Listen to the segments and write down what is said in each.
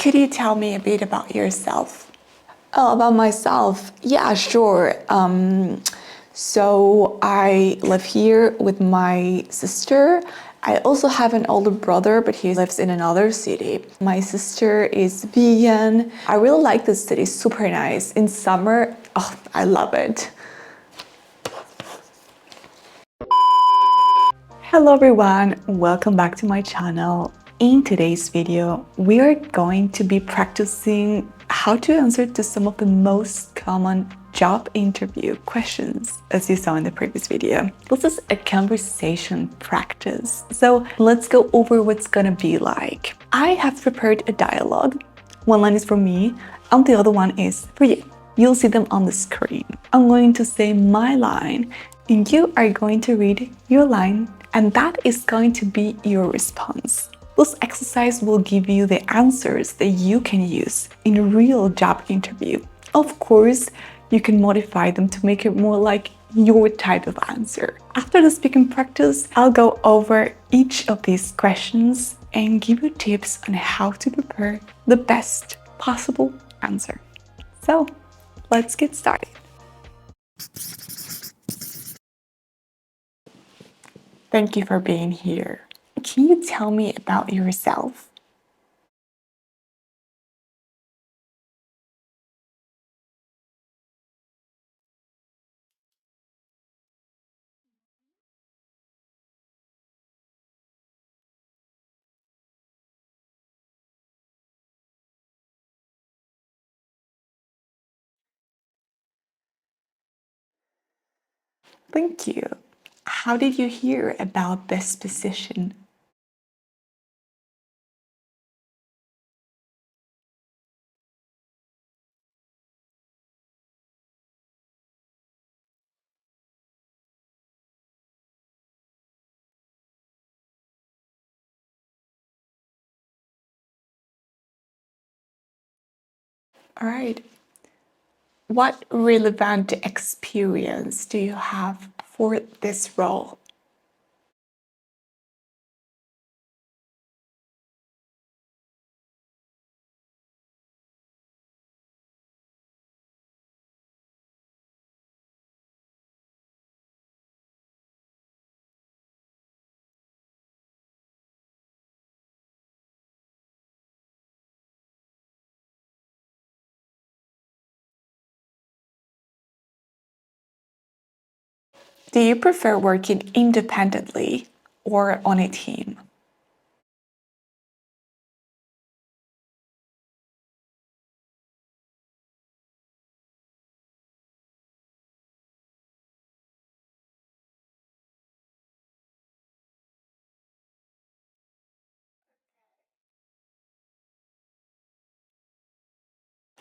Could you tell me a bit about yourself? Oh, about myself? Yeah, sure. So I live here with my sister. I also have an older brother, but he lives in another city. My sister is vegan. I really like this city, super nice. In summer, oh, I love it. Hello everyone, welcome back to my channel. In today's video, we are going to be practicing how to answer to some of the most common job interview questions, as you saw in the previous video. This is a conversation practice, so let's go over what's gonna be like. I have prepared a dialogue. One line is for me, and the other one is for you. You'll see them on the screen. I'm going to say my line, and you are going to read your line, and that is going to be your response. This exercise will give you the answers that you can use in a real job interview. Of course, you can modify them to make it more like your type of answer. After the speaking practice, I'll go over each of these questions and give you tips on how to prepare the best possible answer. So, let's get started. Thank you for being here. Can you tell me about yourself? Thank you. How did you hear about this position? All right. What relevant experience do you have for this role? Do you prefer working independently or on a team?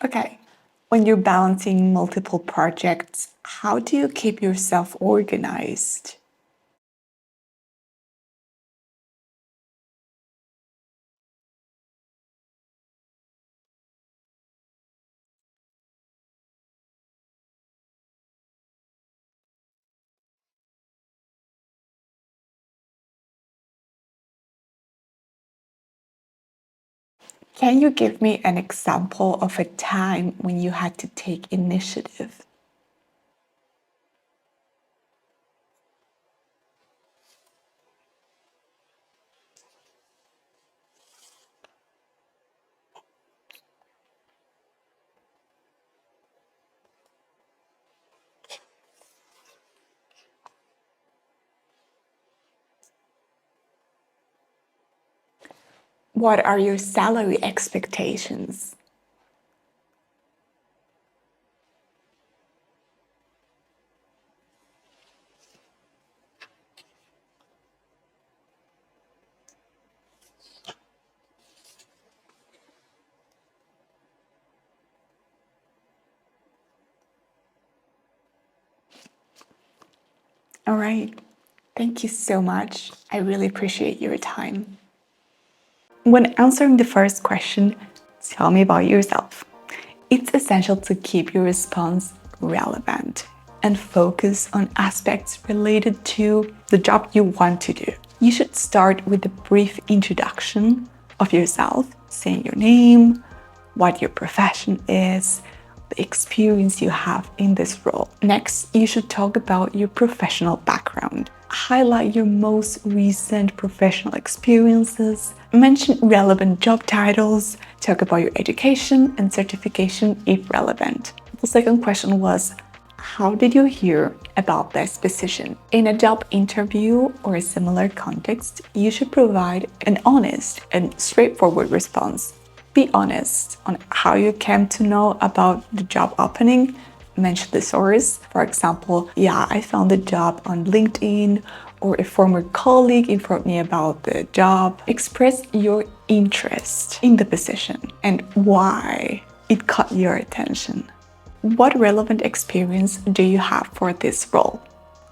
Okay. When you're balancing multiple projects, how do you keep yourself organized? Can you give me an example of a time when you had to take initiative? What are your salary expectations? All right. Thank you so much. I really appreciate your time. When answering the first question, tell me about yourself. It's essential to keep your response relevant and focus on aspects related to the job you want to do. You should start with a brief introduction of yourself, saying your name, what your profession is, the experience you have in this role. Next, you should talk about your professional background. Highlight your most recent professional experiences, mention relevant job titles, talk about your education and certification if relevant. The second question was, how did you hear about this position? In a job interview or a similar context, you should provide an honest and straightforward response. Be honest on how you came to know about the job opening. Mention the source. For example, yeah, I found the job on LinkedIn, or a former colleague informed me about the job. Express your interest in the position and why it caught your attention. What relevant experience do you have for this role?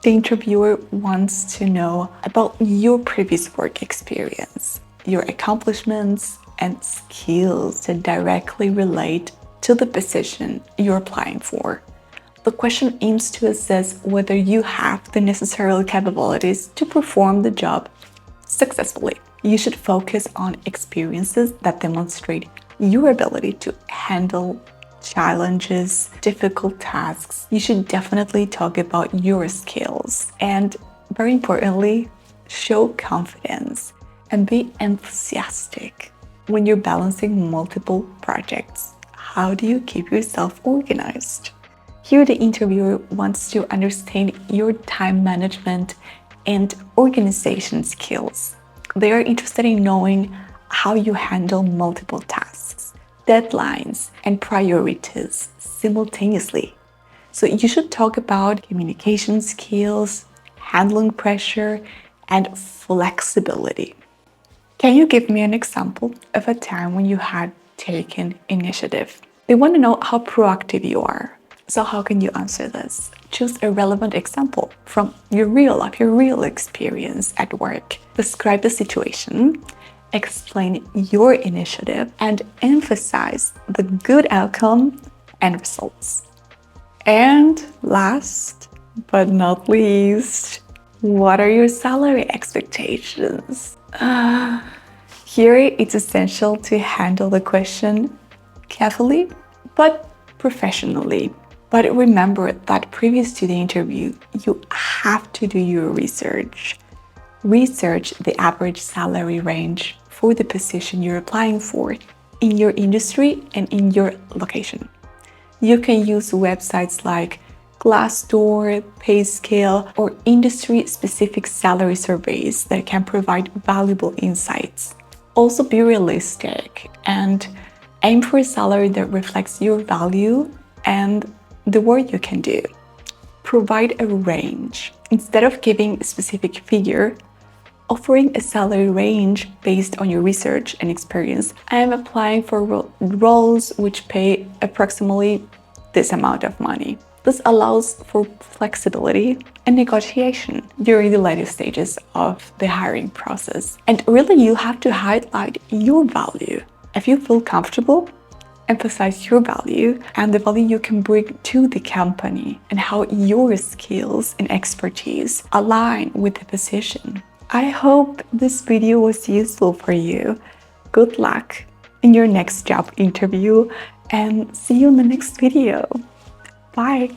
The interviewer wants to know about your previous work experience, your accomplishments, and skills that directly relate to the position you're applying for. The question aims to assess whether you have the necessary capabilities to perform the job successfully. You should focus on experiences that demonstrate your ability to handle challenges, difficult tasks. You should definitely talk about your skills and, very importantly, show confidence and be enthusiastic. When you're balancing multiple projects, how do you keep yourself organized? Here, the interviewer wants to understand your time management and organization skills. They are interested in knowing how you handle multiple tasks, deadlines, and priorities simultaneously. So you should talk about communication skills, handling pressure, and flexibility. Can you give me an example of a time when you had taken initiative? They want to know how proactive you are. So how can you answer this? Choose a relevant example from your real life, your real experience at work. Describe the situation, explain your initiative, and emphasize the good outcome and results. And last but not least, what are your salary expectations? Here, it's essential to handle the question carefully but professionally. But remember that previous to the interview, you have to do your research. Research the average salary range for the position you're applying for in your industry and in your location. You can use websites like Glassdoor, PayScale, or industry-specific salary surveys that can provide valuable insights. Also, be realistic and aim for a salary that reflects your value and the work you can do. Provide a range. Instead of giving a specific figure, offering a salary range based on your research and experience. I am applying for roles which pay approximately this amount of money. This allows for flexibility and negotiation during the later stages of the hiring process. And really, you have to highlight your value. If you feel comfortable, emphasize your value and the value you can bring to the company and how your skills and expertise align with the position. I hope this video was useful for you. Good luck in your next job interview and see you in the next video. Bye!